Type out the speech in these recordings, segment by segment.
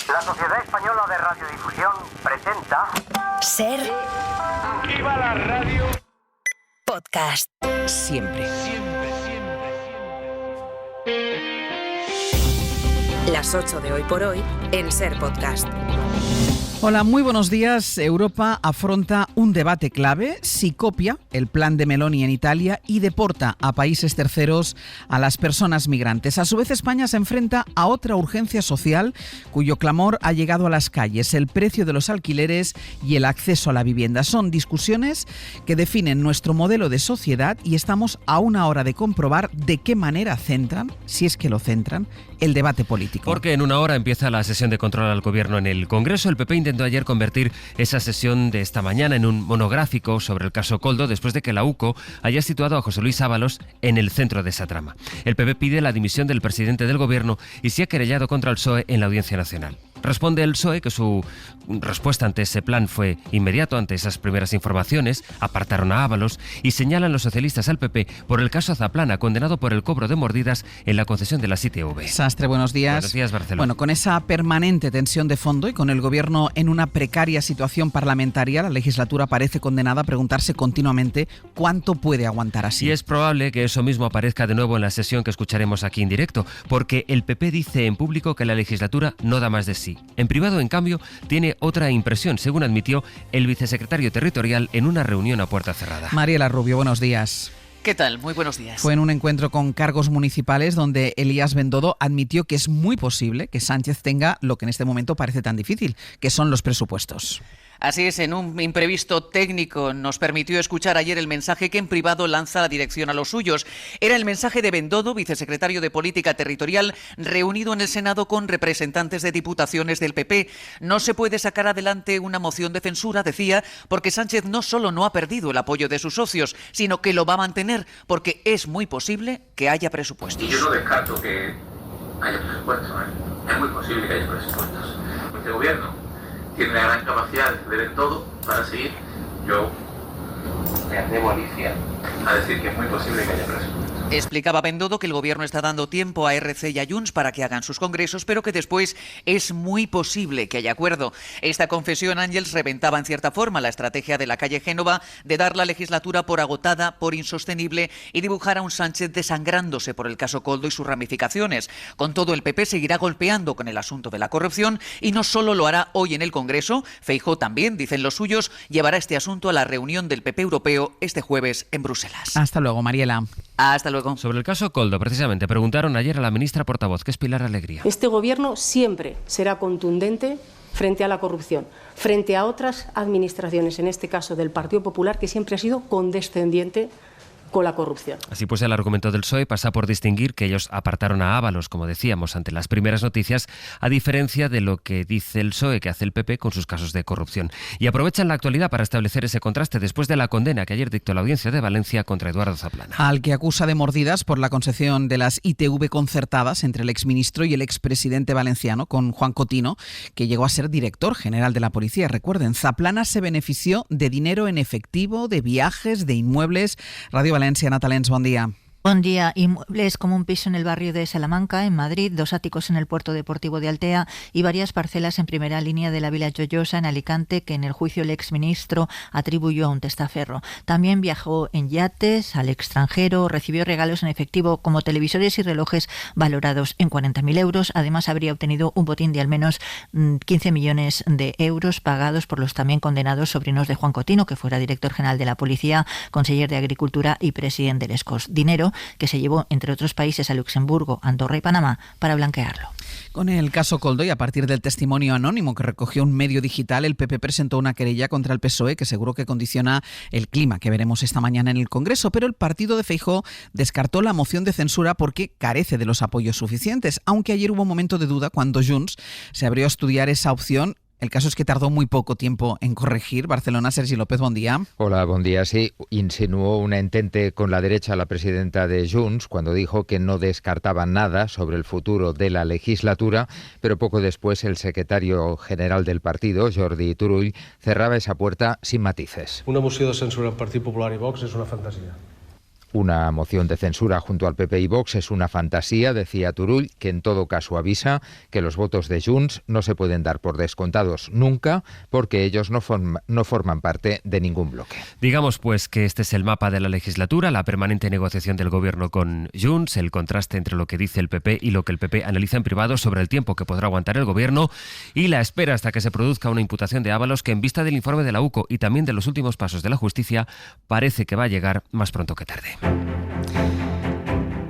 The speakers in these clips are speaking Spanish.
La Sociedad Española de Radiodifusión presenta... Ser... ¡Viva la radio! Podcast. Siempre. Las 8 de Hoy por Hoy en Ser Podcast. Hola, muy buenos días. Europa afronta un debate clave si copia el plan de Meloni en Italia y deporta a países terceros a las personas migrantes. A su vez, España se enfrenta a otra urgencia social cuyo clamor ha llegado a las calles: el precio de los alquileres y el acceso a la vivienda. Son discusiones que definen nuestro modelo de sociedad y estamos a una hora de comprobar de qué manera centran, si es que lo centran, el debate político. Porque en una hora empieza la sesión de control al gobierno en el Congreso. El PP intentó ayer convertir esa sesión de esta mañana en un monográfico sobre el caso Koldo después de que la UCO haya situado a José Luis Ábalos en el centro de esa trama. El PP pide la dimisión del presidente del gobierno y se ha querellado contra el PSOE en la Audiencia Nacional. Responde el PSOE que su respuesta ante ese plan fue inmediato ante esas primeras informaciones, apartaron a Ábalos y señalan los socialistas al PP por el caso Zaplana, condenado por el cobro de mordidas en la concesión de la ITV. Sastre, buenos días. Buenos días, Barcelona. Bueno, con esa permanente tensión de fondo y con el gobierno en una precaria situación parlamentaria, la legislatura parece condenada a preguntarse continuamente cuánto puede aguantar así. Y es probable que eso mismo aparezca de nuevo en la sesión que escucharemos aquí en directo, porque el PP dice en público que la legislatura no da más de sí. En privado, en cambio, tiene otra impresión, según admitió el vicesecretario territorial en una reunión a puerta cerrada. Mariela Rubio, buenos días. ¿Qué tal? Muy buenos días. Fue en un encuentro con cargos municipales donde Elías Bendodo admitió que es muy posible que Sánchez tenga lo que en este momento parece tan difícil, que son los presupuestos. Así es, en un imprevisto técnico nos permitió escuchar ayer el mensaje que en privado lanza la dirección a los suyos. Era el mensaje de Bendodo, vicesecretario de Política Territorial, reunido en el Senado con representantes de diputaciones del PP. No se puede sacar adelante una moción de censura, decía, porque Sánchez no solo no ha perdido el apoyo de sus socios, sino que lo va a mantener, porque es muy posible que haya presupuestos. Y yo no descarto que haya presupuestos, ¿eh? Es muy posible que haya presupuestos. Este gobierno tiene la gran capacidad de ceder en todo para seguir. Yo me atrevo, Alicia, a decir que es muy posible que haya presupuestos. Explicaba Bendodo que el gobierno está dando tiempo a RC y a Junts para que hagan sus congresos, pero que después es muy posible que haya acuerdo. Esta confesión, Ángels, reventaba en cierta forma la estrategia de la calle Génova de dar la legislatura por agotada, por insostenible y dibujar a un Sánchez desangrándose por el caso Koldo y sus ramificaciones. Con todo, el PP seguirá golpeando con el asunto de la corrupción y no solo lo hará hoy en el Congreso. Feijóo también, dicen los suyos, llevará este asunto a la reunión del PP europeo este jueves en Bruselas. Hasta luego, Mariela. Hasta luego. Sobre el caso Koldo, precisamente, preguntaron ayer a la ministra portavoz, que es Pilar Alegría. Este gobierno siempre será contundente frente a la corrupción, frente a otras administraciones, en este caso del Partido Popular, que siempre ha sido condescendiente con la corrupción. Así pues, el argumento del PSOE pasa por distinguir que ellos apartaron a Ábalos, como decíamos, ante las primeras noticias, a diferencia de lo que dice el PSOE que hace el PP con sus casos de corrupción. Y aprovechan la actualidad para establecer ese contraste después de la condena que ayer dictó la Audiencia de Valencia contra Eduardo Zaplana. Al que acusa de mordidas por la concesión de las ITV concertadas entre el exministro y el expresidente valenciano, con Juan Cotino, que llegó a ser director general de la policía. Recuerden, Zaplana se benefició de dinero en efectivo, de viajes, de inmuebles. Radio Valencia, Natalens, bon dia. Buen día. Inmuebles como un piso en el barrio de Salamanca, en Madrid, 2 áticos en el puerto deportivo de Altea y varias parcelas en primera línea de la Vila Joyosa, en Alicante, que en el juicio el exministro atribuyó a un testaferro. También viajó en yates al extranjero, recibió regalos en efectivo como televisores y relojes valorados en 40.000 euros. Además, habría obtenido un botín de al menos 15 millones de euros pagados por los también condenados sobrinos de Juan Cotino, que fuera director general de la Policía, conseller de Agricultura y presidente del ESCOS. Dinero que se llevó, entre otros países, a Luxemburgo, Andorra y Panamá para blanquearlo. Con el caso Koldo y a partir del testimonio anónimo que recogió un medio digital, el PP presentó una querella contra el PSOE que seguro que condiciona el clima que veremos esta mañana en el Congreso, pero el partido de Feijóo descartó la moción de censura porque carece de los apoyos suficientes, aunque ayer hubo un momento de duda cuando Junts se abrió a estudiar esa opción. El caso es que tardó muy poco tiempo en corregir. Barcelona, Sergi López, bon día. Hola, bon día. Sí, insinuó una entente con la derecha la presidenta de Junts cuando dijo que no descartaba nada sobre el futuro de la legislatura, pero poco después el secretario general del partido, Jordi Turull, cerraba esa puerta sin matices. Una moció de censura al Partit Popular i Vox és una fantasia. Una moción de censura junto al PP y Vox es una fantasía, decía Turull, que en todo caso avisa que los votos de Junts no se pueden dar por descontados nunca, porque ellos no forman parte de ningún bloque. Digamos pues que este es el mapa de la legislatura, la permanente negociación del gobierno con Junts, el contraste entre lo que dice el PP y lo que el PP analiza en privado sobre el tiempo que podrá aguantar el gobierno y la espera hasta que se produzca una imputación de Ábalos que, en vista del informe de la UCO y también de los últimos pasos de la justicia, parece que va a llegar más pronto que tarde.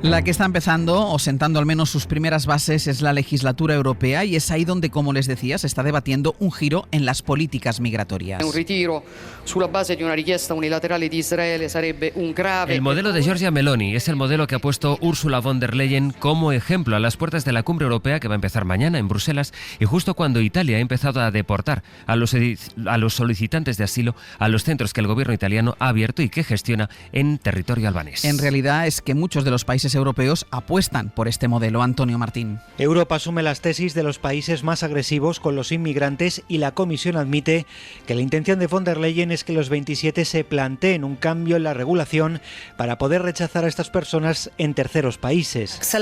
La que está empezando, o sentando al menos sus primeras bases, es la legislatura europea, y es ahí donde, como les decía, se está debatiendo un giro en las políticas migratorias. Un retiro sulla base de una richiesta unilaterale de Israele sarebbe un grave... El modelo de Giorgia Meloni es el modelo que ha puesto Ursula von der Leyen como ejemplo a las puertas de la cumbre europea que va a empezar mañana en Bruselas, y justo cuando Italia ha empezado a deportar a los solicitantes de asilo a los centros que el gobierno italiano ha abierto y que gestiona en territorio albanés. En realidad es que muchos de los países europeos apuestan por este modelo. Antonio Martín. Europa asume las tesis de los países más agresivos con los inmigrantes y la Comisión admite que la intención de von der Leyen es que los 27 se planteen un cambio en la regulación para poder rechazar a estas personas en terceros países. Es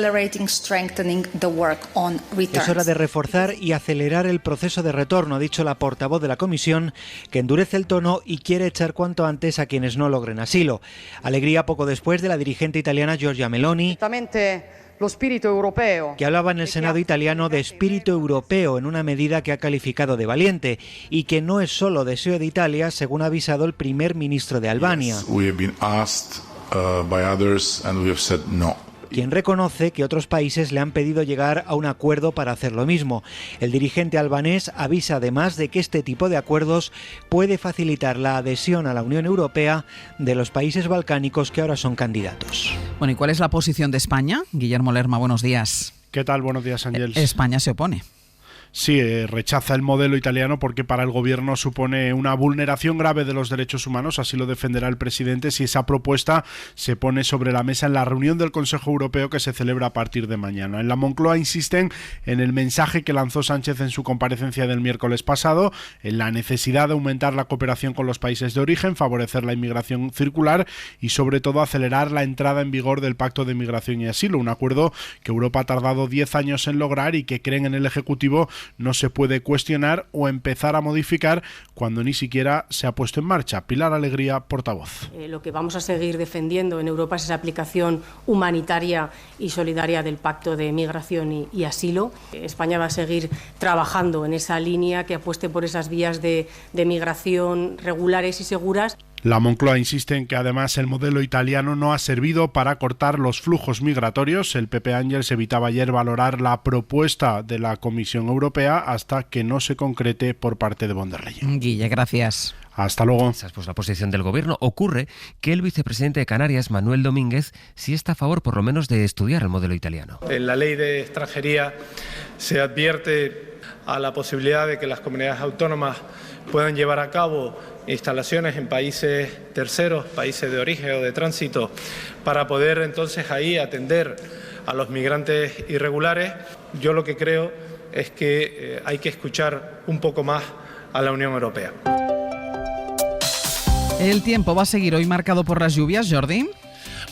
hora de reforzar y acelerar el proceso de retorno, ha dicho la portavoz de la Comisión, que endurece el tono y quiere echar cuanto antes a quienes no logren asilo. Alegría poco después de la dirigente italiana Giorgia Meloni, que hablaba en el Senado italiano de espíritu europeo en una medida que ha calificado de valiente y que no es solo deseo de Italia, según ha avisado el primer ministro de Albania. Quien reconoce que otros países le han pedido llegar a un acuerdo para hacer lo mismo. El dirigente albanés avisa además de que este tipo de acuerdos puede facilitar la adhesión a la Unión Europea de los países balcánicos que ahora son candidatos. Bueno, ¿y cuál es la posición de España? Guillermo Lerma, buenos días. ¿Qué tal? Buenos días, Ángels. España se opone. Sí, rechaza el modelo italiano porque para el gobierno supone una vulneración grave de los derechos humanos, así lo defenderá el presidente si esa propuesta se pone sobre la mesa en la reunión del Consejo Europeo que se celebra a partir de mañana. En la Moncloa insisten en el mensaje que lanzó Sánchez en su comparecencia del miércoles pasado, en la necesidad de aumentar la cooperación con los países de origen, favorecer la inmigración circular y sobre todo acelerar la entrada en vigor del Pacto de Migración y Asilo, un acuerdo que Europa ha tardado 10 años en lograr y que creen en el Ejecutivo no se puede cuestionar o empezar a modificar cuando ni siquiera se ha puesto en marcha. Pilar Alegría, portavoz. Lo que vamos a seguir defendiendo en Europa es esa aplicación humanitaria y solidaria del Pacto de Migración y Asilo. España va a seguir trabajando en esa línea que apueste por esas vías de migración regulares y seguras. La Moncloa insiste en que además el modelo italiano no ha servido para cortar los flujos migratorios. El PP Ángels evitaba ayer valorar la propuesta de la Comisión Europea hasta que no se concrete por parte de von der Leyen. Guille, gracias. Hasta luego. Esa es pues la posición del gobierno. Ocurre que el vicepresidente de Canarias, Manuel Domínguez, sí está a favor por lo menos de estudiar el modelo italiano. En la ley de extranjería se advierte a la posibilidad de que las comunidades autónomas puedan llevar a cabo instalaciones en países terceros, países de origen o de tránsito, para poder entonces ahí atender a los migrantes irregulares. Yo lo que creo es que hay que escuchar un poco más a la Unión Europea. ¿El tiempo va a seguir hoy marcado por las lluvias, Jordi?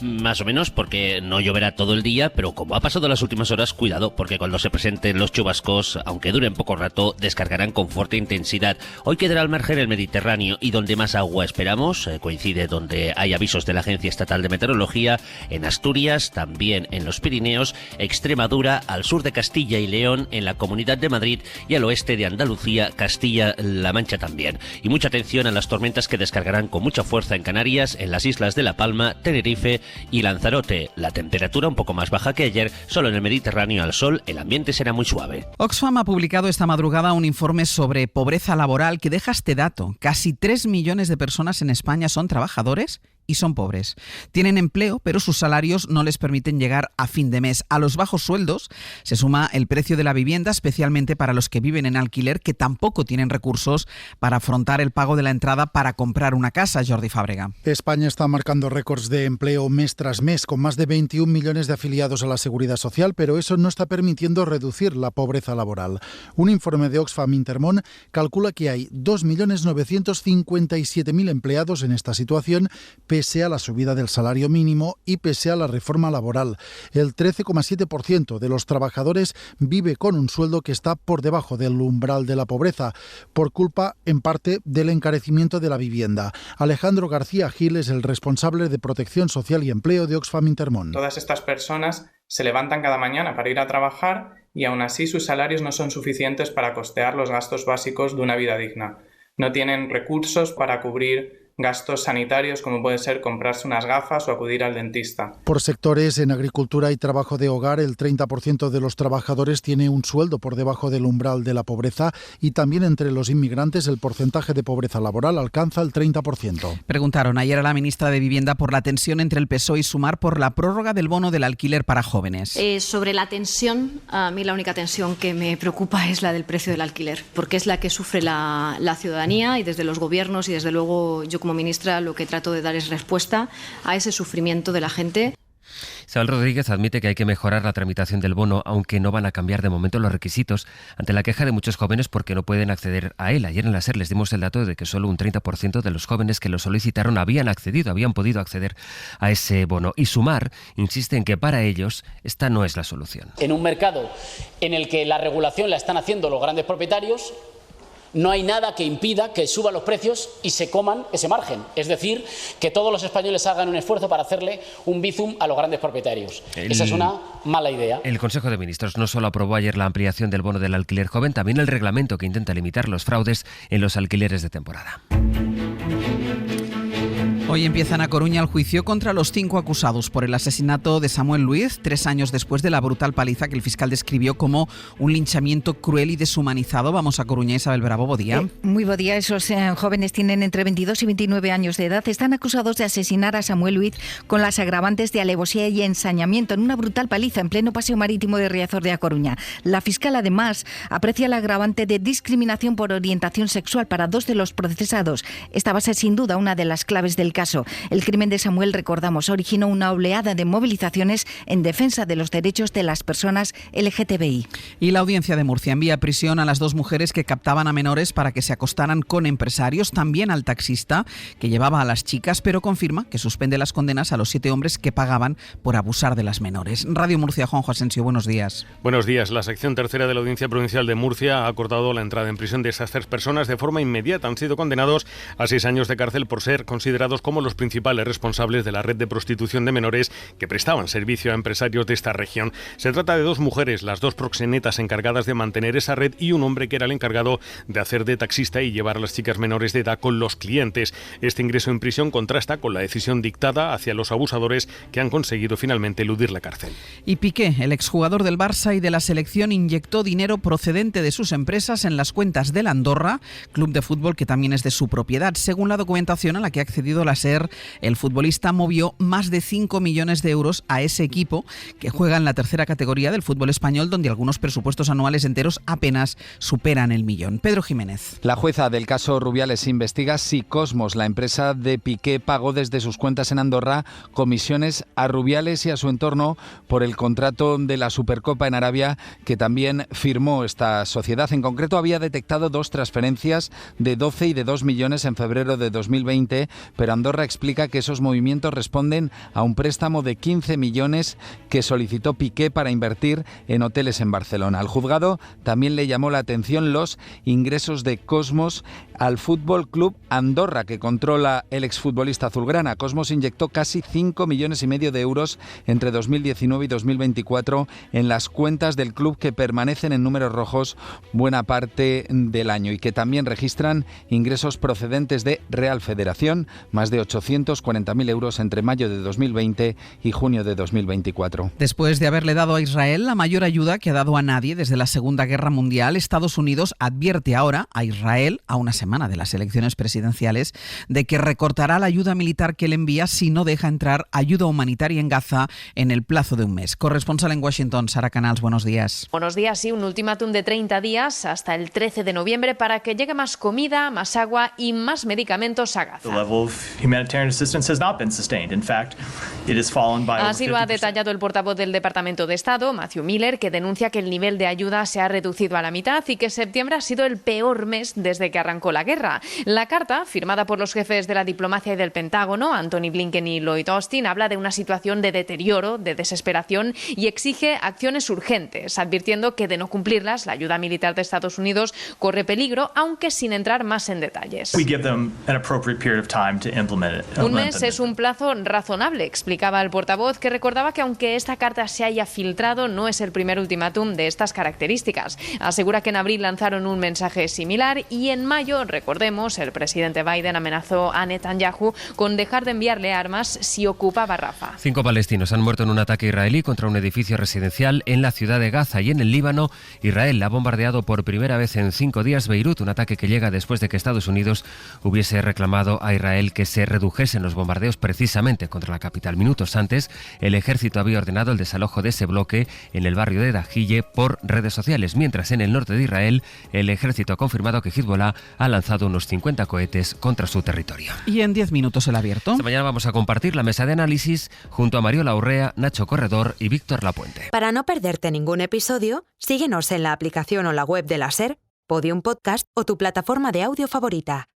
Más o menos, porque no lloverá todo el día, pero como ha pasado las últimas horas, cuidado, porque cuando se presenten los chubascos, aunque duren poco rato, descargarán con fuerte intensidad. Hoy quedará al margen el Mediterráneo y donde más agua esperamos, coincide donde hay avisos de la Agencia Estatal de Meteorología, en Asturias, también en los Pirineos, Extremadura, al sur de Castilla y León, en la Comunidad de Madrid y al oeste de Andalucía, Castilla-La Mancha también. Y mucha atención a las tormentas que descargarán con mucha fuerza en Canarias, en las islas de La Palma, Tenerife y Lanzarote. La temperatura un poco más baja que ayer, solo en el Mediterráneo al sol el ambiente será muy suave. Oxfam ha publicado esta madrugada un informe sobre pobreza laboral que deja este dato. Casi 3 millones de personas en España son trabajadores y son pobres. Tienen empleo, pero sus salarios no les permiten llegar a fin de mes. A los bajos sueldos se suma el precio de la vivienda, especialmente para los que viven en alquiler, que tampoco tienen recursos para afrontar el pago de la entrada para comprar una casa. Jordi Fábrega. España está marcando récords de empleo mes tras mes, con más de 21 millones de afiliados a la Seguridad Social, pero eso no está permitiendo reducir la pobreza laboral. Un informe de Oxfam Intermón calcula que hay 2.957.000 empleados en esta situación, pese pese a la subida del salario mínimo y pese a la reforma laboral. El 13,7% de los trabajadores vive con un sueldo que está por debajo del umbral de la pobreza, por culpa, en parte, del encarecimiento de la vivienda. Alejandro García Gil es el responsable de Protección Social y Empleo de Oxfam Intermón. Todas estas personas se levantan cada mañana para ir a trabajar y aún así sus salarios no son suficientes para costear los gastos básicos de una vida digna. No tienen recursos para cubrir gastos sanitarios como puede ser comprarse unas gafas o acudir al dentista. Por sectores, en agricultura y trabajo de hogar, el 30% de los trabajadores tiene un sueldo por debajo del umbral de la pobreza y también entre los inmigrantes el porcentaje de pobreza laboral alcanza el 30%. Preguntaron ayer a la ministra de Vivienda por la tensión entre el PSOE y Sumar por la prórroga del bono del alquiler para jóvenes. Sobre la tensión, a mí la única tensión que me preocupa es la del precio del alquiler, porque es la que sufre la ciudadanía y desde los gobiernos y desde luego yo como ministra lo que trato de dar es respuesta a ese sufrimiento de la gente. Isabel Rodríguez admite que hay que mejorar la tramitación del bono, aunque no van a cambiar de momento los requisitos, ante la queja de muchos jóvenes porque no pueden acceder a él. Ayer en la SER les dimos el dato de que solo un 30% de los jóvenes que lo solicitaron habían podido acceder a ese bono. Y Sumar insiste en que para ellos esta no es la solución. En un mercado en el que la regulación la están haciendo los grandes propietarios, no hay nada que impida que suban los precios y se coman ese margen. Es decir, que todos los españoles hagan un esfuerzo para hacerle un bizum a los grandes propietarios. Esa es una mala idea. El Consejo de Ministros no solo aprobó ayer la ampliación del bono del alquiler joven, también el reglamento que intenta limitar los fraudes en los alquileres de temporada. Hoy empieza en A Coruña el juicio contra los 5 acusados por el asesinato de Samuel Luiz, 3 años después de la brutal paliza que el fiscal describió como un linchamiento cruel y deshumanizado. Vamos a Coruña, Isabel Bravo, buen día. Muy buen día. Esos jóvenes tienen entre 22 y 29 años de edad. Están acusados de asesinar a Samuel Luiz con las agravantes de alevosía y ensañamiento en una brutal paliza en pleno paseo marítimo de Riazor de A Coruña. La fiscal, además, aprecia el agravante de discriminación por orientación sexual para 2 de los procesados. Esta va a ser sin duda una de las claves del caso. El crimen de Samuel, recordamos, originó una oleada de movilizaciones en defensa de los derechos de las personas LGTBI. Y la Audiencia de Murcia envía a prisión a las 2 mujeres que captaban a menores para que se acostaran con empresarios, también al taxista que llevaba a las chicas, pero confirma que suspende las condenas a los 7 hombres que pagaban por abusar de las menores. Radio Murcia, Juanjo Asensio, buenos días. Buenos días. La sección tercera de la Audiencia Provincial de Murcia ha acordado la entrada en prisión de esas 3 personas de forma inmediata. Han sido condenados a 6 años de cárcel por ser considerados como los principales responsables de la red de prostitución de menores que prestaban servicio a empresarios de esta región. Se trata de 2 mujeres, las 2 proxenetas encargadas de mantener esa red y un hombre que era el encargado de hacer de taxista y llevar a las chicas menores de edad con los clientes. Este ingreso en prisión contrasta con la decisión dictada hacia los abusadores que han conseguido finalmente eludir la cárcel. Y Piqué, el exjugador del Barça y de la selección, inyectó dinero procedente de sus empresas en las cuentas del Andorra, club de fútbol que también es de su propiedad. Según la documentación a la que ha accedido la SER, el futbolista movió más de 5 millones de euros a ese equipo que juega en la tercera categoría del fútbol español, donde algunos presupuestos anuales enteros apenas superan el millón. Pedro Jiménez. La jueza del caso Rubiales investiga si Cosmos, la empresa de Piqué, pagó desde sus cuentas en Andorra comisiones a Rubiales y a su entorno por el contrato de la Supercopa en Arabia que también firmó esta sociedad. En concreto, había detectado 2 transferencias de 12 y de 2 millones en febrero de 2020, pero Andorra explica que esos movimientos responden a un préstamo de 15 millones que solicitó Piqué para invertir en hoteles en Barcelona. Al juzgado también le llamó la atención los ingresos de Cosmos al Fútbol Club Andorra, que controla el exfutbolista azulgrana. Cosmos inyectó casi 5,5 millones de euros entre 2019 y 2024 en las cuentas del club, que permanecen en números rojos buena parte del año y que también registran ingresos procedentes de Real Federación, más de 840.000 euros entre mayo de 2020 y junio de 2024. Después de haberle dado a Israel la mayor ayuda que ha dado a nadie desde la Segunda Guerra Mundial, Estados Unidos advierte ahora a Israel, a una semana de las elecciones presidenciales, de que recortará la ayuda militar que le envía si no deja entrar ayuda humanitaria en Gaza en el plazo de un mes. Corresponsal en Washington, Sara Canals, buenos días. Buenos días, sí, un ultimátum de 30 días hasta el 13 de noviembre para que llegue más comida, más agua y más medicamentos a Gaza. Así lo ha detallado el portavoz del Departamento de Estado, Matthew Miller, que denuncia que el nivel de ayuda se ha reducido a la mitad y que septiembre ha sido el peor mes desde que arrancó la guerra. La carta, firmada por los jefes de la diplomacia y del Pentágono, Anthony Blinken y Lloyd Austin, habla de una situación de deterioro, de desesperación y exige acciones urgentes, advirtiendo que de no cumplirlas, la ayuda militar de Estados Unidos corre peligro, aunque sin entrar más en detalles. Un mes es un plazo razonable, explicaba el portavoz, que recordaba que aunque esta carta se haya filtrado, no es el primer ultimátum de estas características. Asegura que en abril lanzaron un mensaje similar y en mayo, recordemos, el presidente Biden amenazó a Netanyahu con dejar de enviarle armas si ocupaba Rafah. 5 palestinos han muerto en un ataque israelí contra un edificio residencial en la ciudad de Gaza, y en el Líbano, Israel ha bombardeado por primera vez en 5 días Beirut, un ataque que llega después de que Estados Unidos hubiese reclamado a Israel que se redujesen los bombardeos precisamente contra la capital. Minutos antes, el ejército había ordenado el desalojo de ese bloque en el barrio de Dahille por redes sociales, mientras en el norte de Israel el ejército ha confirmado que Hezbollah ha lanzado unos 50 cohetes contra su territorio. Y en 10 minutos el abierto. Esta mañana vamos a compartir la mesa de análisis junto a Mariola Urrea, Nacho Corredor y Víctor Lapuente. Para no perderte ningún episodio, síguenos en la aplicación o la web de la SER, Podium Podcast o tu plataforma de audio favorita.